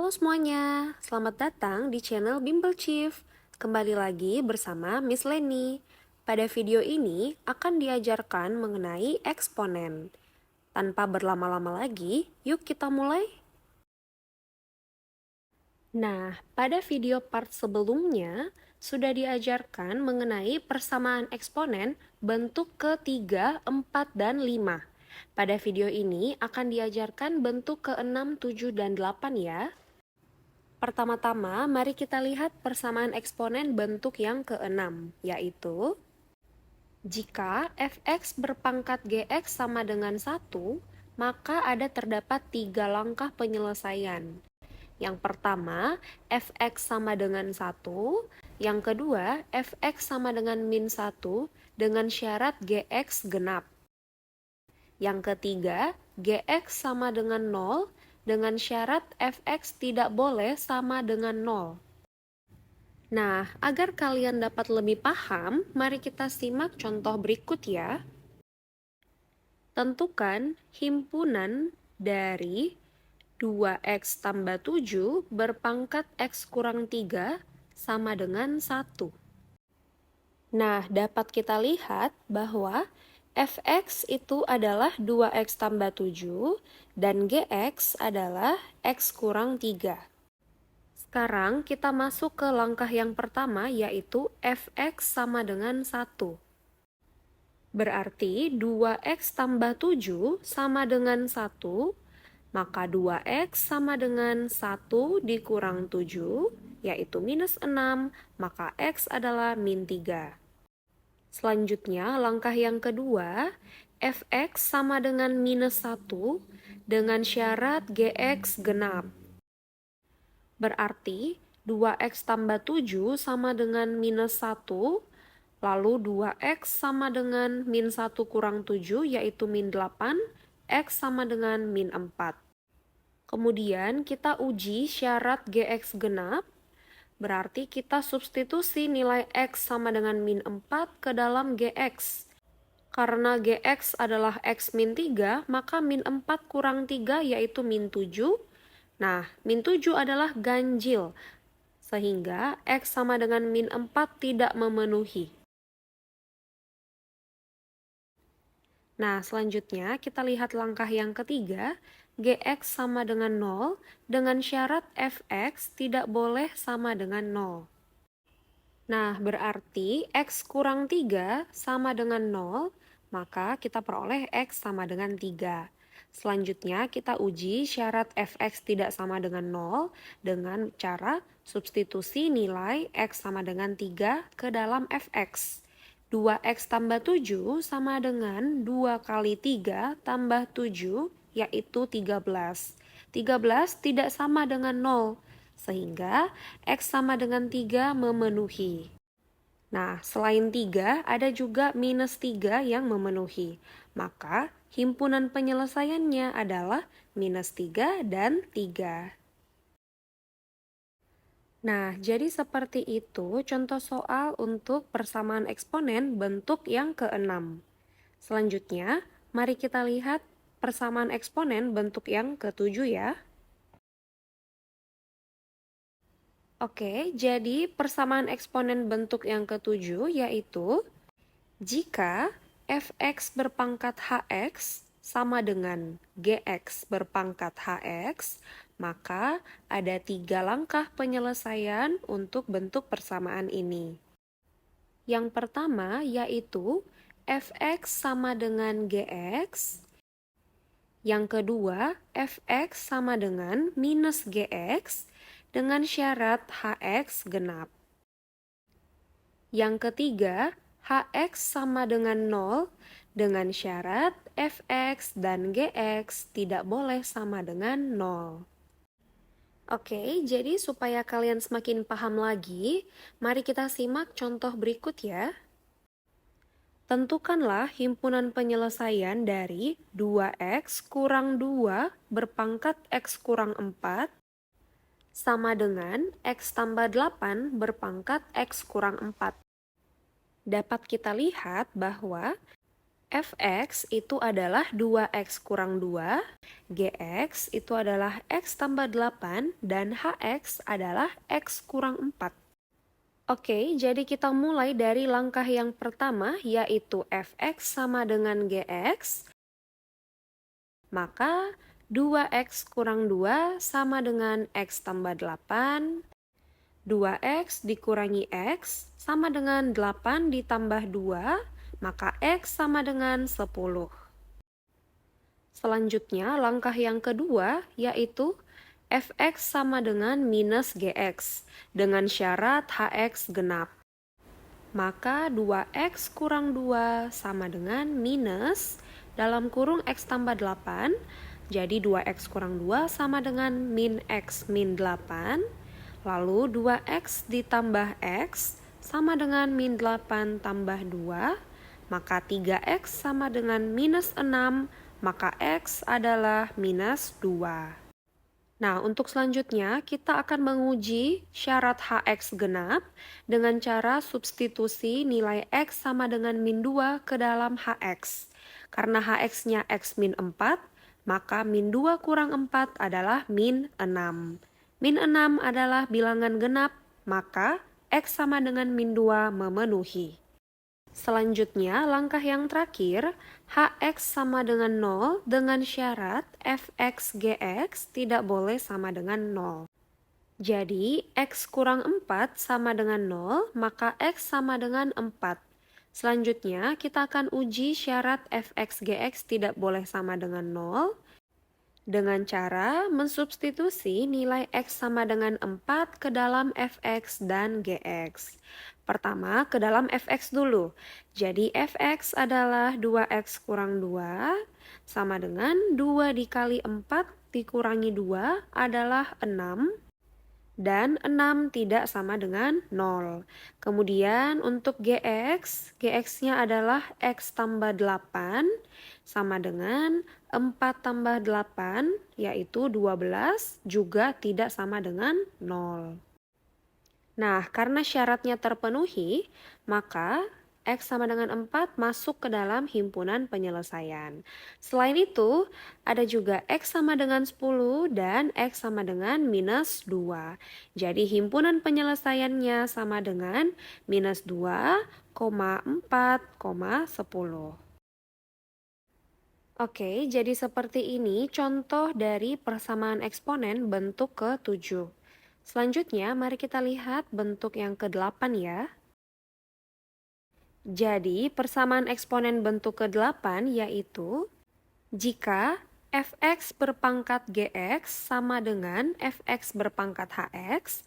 Halo semuanya, selamat datang di channel Bimbel Chief. Kembali lagi bersama Miss Leni. Pada video ini akan diajarkan mengenai eksponen. Tanpa berlama-lama lagi, yuk kita mulai. Nah, pada video part sebelumnya sudah diajarkan mengenai persamaan eksponen bentuk ke-3, 4, dan 5. Pada video ini akan diajarkan bentuk ke-6, 7, dan 8 ya. Pertama-tama, mari kita lihat persamaan eksponen bentuk yang keenam, yaitu jika fx berpangkat gx sama dengan 1, maka ada terdapat 3 langkah penyelesaian. Yang pertama, fx sama dengan 1, yang kedua, fx sama dengan min 1 dengan syarat gx genap. Yang ketiga, gx sama dengan 0 dengan syarat fx tidak boleh sama dengan 0. Nah, agar kalian dapat lebih paham, mari kita simak contoh berikut ya. Tentukan himpunan dari 2x tambah 7 berpangkat x kurang 3 sama dengan 1. Nah, dapat kita lihat bahwa fx itu adalah 2x tambah 7 dan gx adalah x kurang 3. Sekarang kita masuk ke langkah yang pertama, yaitu fx sama dengan 1. Berarti 2x tambah 7 sama dengan 1, maka 2x sama dengan 1 dikurang 7, yaitu minus 6, maka x adalah min 3. Selanjutnya, langkah yang kedua, fx sama dengan minus 1 dengan syarat gx genap. Berarti 2x tambah 7 sama dengan minus 1, lalu 2x sama dengan min 1 kurang 7, yaitu min 8, x sama dengan min 4. Kemudian kita uji syarat gx genap, berarti kita substitusi nilai x sama dengan min 4 ke dalam gx. Karena gx adalah x min 3, maka min 4 kurang 3 yaitu min 7. Nah, min 7 adalah ganjil, sehingga x sama dengan min 4 tidak memenuhi. Nah, selanjutnya kita lihat langkah yang ketiga, gx sama dengan 0 dengan syarat fx tidak boleh sama dengan 0. Nah, berarti x kurang 3 sama dengan 0, maka kita peroleh x sama dengan 3. Selanjutnya kita uji syarat fx tidak sama dengan 0 dengan cara substitusi nilai x sama dengan 3 ke dalam fx. 2x tambah 7 sama dengan 2 kali 3 tambah 7, yaitu 13. 13 tidak sama dengan 0, sehingga x sama dengan 3 memenuhi. Nah, selain 3, ada juga minus 3 yang memenuhi. Maka, himpunan penyelesaiannya adalah minus 3 dan 3. Nah, jadi seperti itu contoh soal untuk persamaan eksponen bentuk yang keenam. Selanjutnya, mari kita lihat persamaan eksponen bentuk yang ketujuh ya. Oke, jadi persamaan eksponen bentuk yang ketujuh yaitu jika fx berpangkat hx sama dengan gx berpangkat hx, maka ada 3 langkah penyelesaian untuk bentuk persamaan ini. Yang pertama yaitu fx sama dengan gx. Yang kedua, fx sama dengan minus gx dengan syarat hx genap. Yang ketiga, hx sama dengan 0 dengan syarat fx dan gx tidak boleh sama dengan 0. Oke, jadi supaya kalian semakin paham lagi, mari kita simak contoh berikut ya. Tentukanlah himpunan penyelesaian dari 2x kurang 2 berpangkat x kurang 4 sama dengan x tambah 8 berpangkat x kurang 4. Dapat kita lihat bahwa Fx itu adalah 2x kurang 2, Gx itu adalah x tambah 8, dan Hx adalah x kurang 4. Oke, jadi kita mulai dari langkah yang pertama, yaitu Fx sama dengan Gx. Maka 2x kurang 2 sama dengan x tambah 8. 2x dikurangi x sama dengan 8 ditambah 2, maka x sama dengan 10. Selanjutnya, langkah yang kedua yaitu Fx sama dengan minus Gx dengan syarat Hx genap. Maka 2x kurang 2 sama dengan minus dalam kurung x tambah 8. Jadi 2x kurang 2 sama dengan min x min 8. Lalu 2x ditambah x sama dengan min 8 tambah 2. Maka 3x sama dengan minus 6. Maka x adalah minus 2. Nah, untuk selanjutnya kita akan menguji syarat Hx genap dengan cara substitusi nilai x sama dengan min 2 ke dalam Hx. Karena Hx-nya x min 4, maka min 2 kurang 4 adalah min 6. Min 6 adalah bilangan genap, maka x sama dengan min 2 memenuhi. Selanjutnya, langkah yang terakhir, Hx sama dengan 0 dengan syarat Fx Gx tidak boleh sama dengan 0. Jadi, x kurang 4 sama dengan 0, maka x sama dengan 4. Selanjutnya, kita akan uji syarat Fx Gx tidak boleh sama dengan 0 dengan cara mensubstitusi nilai x sama dengan 4 ke dalam Fx dan Gx. Pertama, ke dalam Fx dulu. Jadi Fx adalah 2x kurang 2 sama dengan 2 dikali 4 dikurangi 2 adalah 6. Dan 6 tidak sama dengan 0. Kemudian untuk Gx, Gx-nya adalah x tambah 8 sama dengan 4 tambah 8 yaitu 12 juga tidak sama dengan 0. Nah, karena syaratnya terpenuhi, maka x sama dengan 4 masuk ke dalam himpunan penyelesaian. Selain itu, ada juga x sama dengan 10 dan x sama dengan minus 2. Jadi himpunan penyelesaiannya sama dengan minus 2, 4, 10. Oke, jadi seperti ini contoh dari persamaan eksponen bentuk ke-7. Selanjutnya, mari kita lihat bentuk yang ke-8 ya. Jadi, persamaan eksponen bentuk ke-8 yaitu jika fx berpangkat gx sama dengan fx berpangkat hx,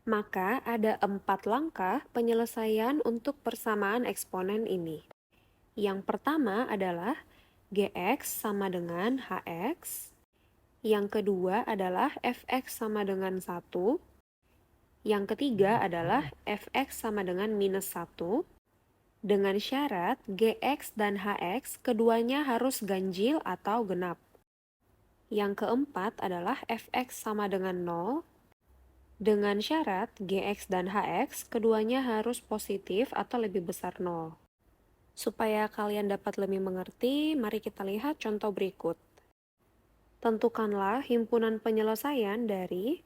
maka ada 4 langkah penyelesaian untuk persamaan eksponen ini. Yang pertama adalah gx sama dengan hx. Yang kedua adalah fx sama dengan 1. Yang ketiga adalah fx sama dengan minus 1. Dengan syarat gx dan hx keduanya harus ganjil atau genap. Yang keempat adalah fx sama dengan 0. Dengan syarat gx dan hx keduanya harus positif atau lebih besar 0. Supaya kalian dapat lebih mengerti, mari kita lihat contoh berikut. Tentukanlah himpunan penyelesaian dari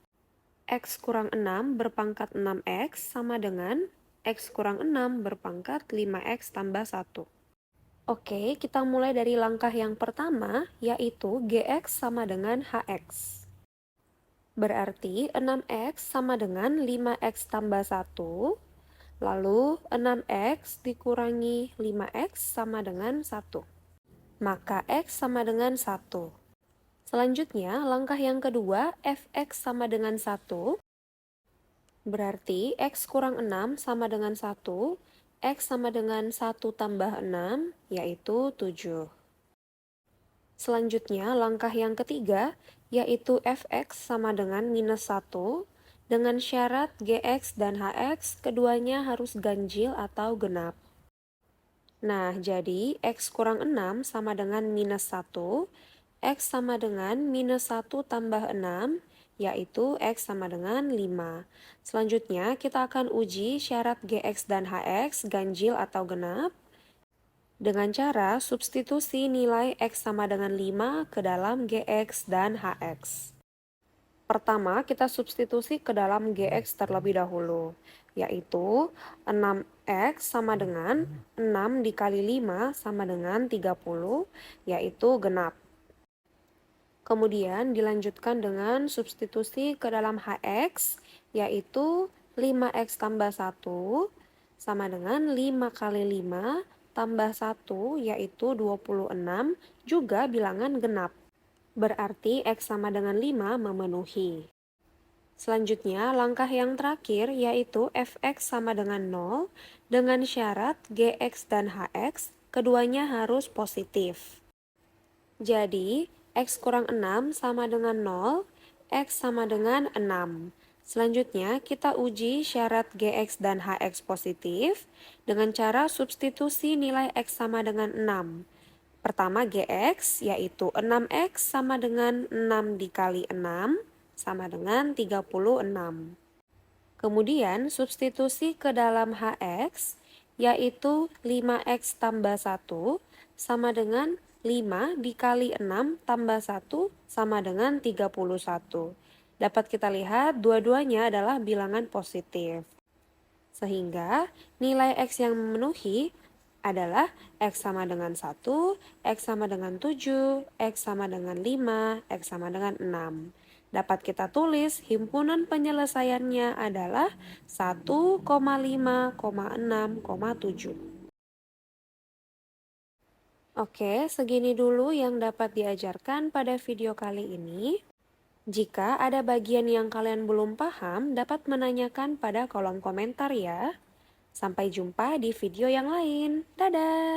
x kurang 6 berpangkat 6x sama dengan x kurang 6 berpangkat 5x tambah 1. Oke, kita mulai dari langkah yang pertama, yaitu gx sama dengan hx. Berarti 6x sama dengan 5x tambah 1, lalu 6x dikurangi 5x sama dengan 1. Maka x sama dengan 1. Selanjutnya, langkah yang kedua, fx sama dengan 1. Berarti x kurang 6 sama dengan 1. X sama dengan 1 tambah 6, yaitu 7. Selanjutnya, langkah yang ketiga, yaitu fx sama dengan minus 1. Dengan syarat gx dan hx, keduanya harus ganjil atau genap. Nah, jadi x kurang 6 sama dengan minus 1. X sama dengan minus 1 tambah 6, yaitu X sama dengan 5. Selanjutnya, kita akan uji syarat GX dan HX ganjil atau genap. dengan cara substitusi nilai X sama dengan 5 ke dalam GX dan HX. Pertama, kita substitusi ke dalam GX terlebih dahulu, yaitu 6X sama dengan 6 dikali 5 sama dengan 30, yaitu genap. Kemudian dilanjutkan dengan substitusi ke dalam HX, yaitu 5X tambah 1 sama dengan 5 kali 5 tambah 1, yaitu 26, juga bilangan genap. Berarti X sama dengan 5 memenuhi. Selanjutnya, langkah yang terakhir yaitu Fx sama dengan 0 dengan syarat Gx dan Hx keduanya harus positif. Jadi, X kurang 6 sama dengan 0, X sama dengan 6. Selanjutnya, kita uji syarat Gx dan Hx positif dengan cara substitusi nilai X sama dengan 6. Pertama Gx, yaitu 6X sama dengan 6 dikali 6, sama dengan 36. Kemudian, substitusi ke dalam Hx, yaitu 5X tambah 1, sama dengan 5 dikali 6 tambah 1 sama dengan 31. Dapat kita lihat dua-duanya adalah bilangan positif. Sehingga nilai X yang memenuhi adalah X sama dengan 1, X sama dengan 7, X sama dengan 5, X sama dengan 6. Dapat kita tulis himpunan penyelesaiannya adalah 1,5,6,7. Oke, segini dulu yang dapat diajarkan pada video kali ini. Jika ada bagian yang kalian belum paham, dapat menanyakan pada kolom komentar ya. Sampai jumpa di video yang lain. Dadah!